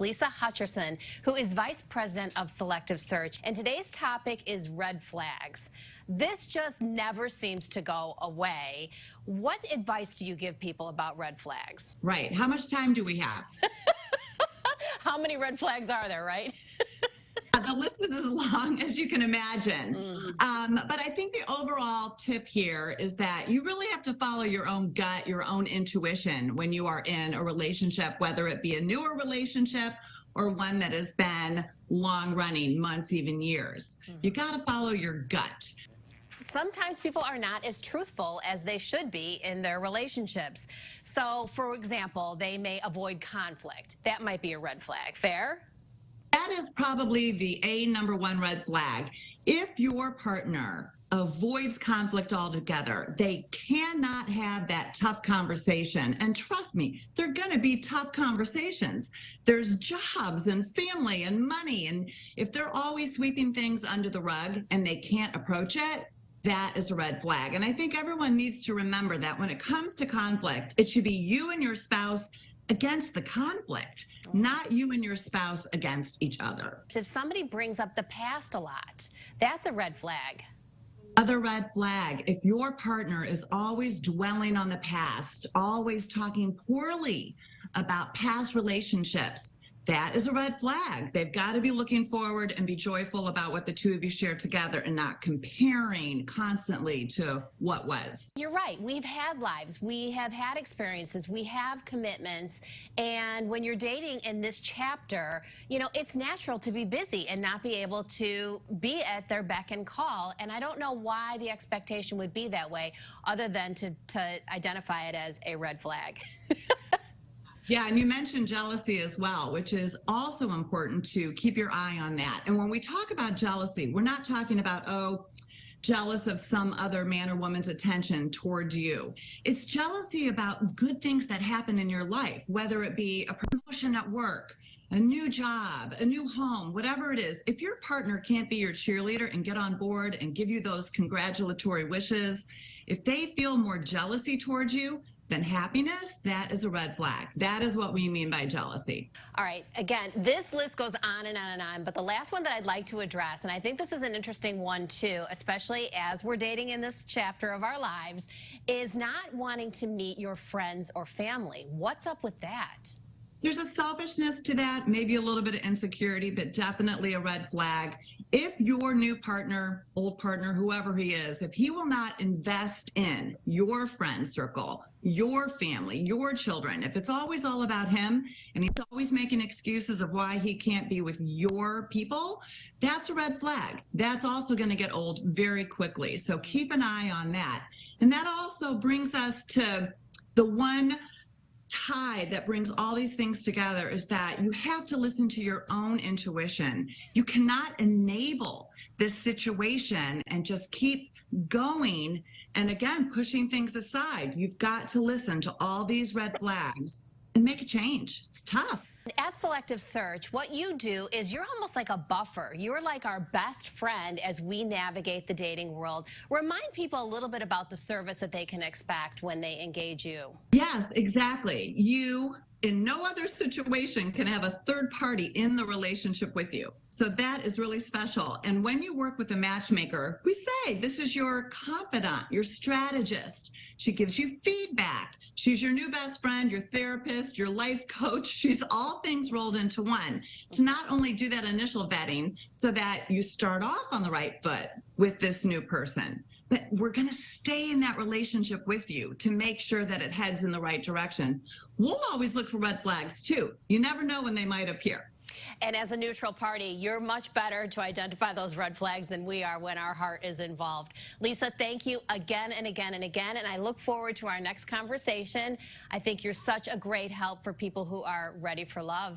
Lisa Hutcherson, who is Vice President of Selective Search, and today's topic is red flags. This just never seems to go away. What advice do you give people about red flags? Right. How much time do we have? How many red flags are there, right? The list is as long as you can imagine. But I think the overall tip here is that you really have to follow your own gut, your own intuition when you are in a relationship, whether it be a newer relationship or one that has been long running, months, even years. You got to follow your gut. Sometimes people are not as truthful as they should be in their relationships. So, for example, they may avoid conflict. That might be a red flag. Fair? That is probably the #1 red flag. If your partner avoids conflict altogether, they cannot have that tough conversation. And trust me, they're going to be tough conversations. There's jobs and family and money. And if they're always sweeping things under the rug and they can't approach it, that is a red flag. And I think everyone needs to remember that when it comes to conflict, it should be you and your spouse against the conflict, not you and your spouse against each other. If somebody brings up the past a lot, that's a red flag. Another red flag, if your partner is always dwelling on the past, always talking poorly about past relationships, that is a red flag. They've got to be looking forward and be joyful about what the two of you share together and not comparing constantly to what was. You're right. We've had lives. We have had experiences. We have commitments. And when you're dating in this chapter, you know, it's natural to be busy and not be able to be at their beck and call. And I don't know why the expectation would be that way other than to identify it as a red flag. Yeah, and you mentioned jealousy as well, which is also important to keep your eye on that. And when we talk about jealousy, we're not talking about, oh, jealous of some other man or woman's attention towards you. It's jealousy about good things that happen in your life, whether it be a promotion at work, a new job, a new home, whatever it is. If your partner can't be your cheerleader and get on board and give you those congratulatory wishes, if they feel more jealousy towards you than happiness, that is a red flag. That is what we mean by jealousy. All right. Again, this list goes on and on and on, but the last one that I'd like to address, and I think this is an interesting one too, especially as we're dating in this chapter of our lives, is not wanting to meet your friends or family. What's up with that? There's a selfishness to that, maybe a little bit of insecurity, but definitely a red flag. If your new partner, old partner, whoever he is, if he will not invest in your friend circle, your family, your children, if it's always all about him and he's always making excuses of why he can't be with your people, that's a red flag. That's also going to get old very quickly. So keep an eye on that. And that also brings us to the one tie that brings all these things together is that you have to listen to your own intuition. You cannot enable this situation and just keep going and again pushing things aside. You've got to listen to all these red flags and make a change. It's tough. At Selective Search, what you do is you're almost like a buffer. You're like our best friend as we navigate the dating world. Remind people a little bit about the service that they can expect when they engage you. Yes, exactly. You, in no other situation, can have a third party in the relationship with you. So that is really special. And when you work with a matchmaker, we say this is your confidant, your strategist. She gives you feedback. She's your new best friend, your therapist, your life coach. She's all things rolled into one to not only do that initial vetting so that you start off on the right foot with this new person, but we're going to stay in that relationship with you to make sure that it heads in the right direction. We'll always look for red flags too. You never know when they might appear. And as a neutral party, you're much better to identify those red flags than we are when our heart is involved. Lisa, thank you again and again and again, and I look forward to our next conversation. I think you're such a great help for people who are ready for love.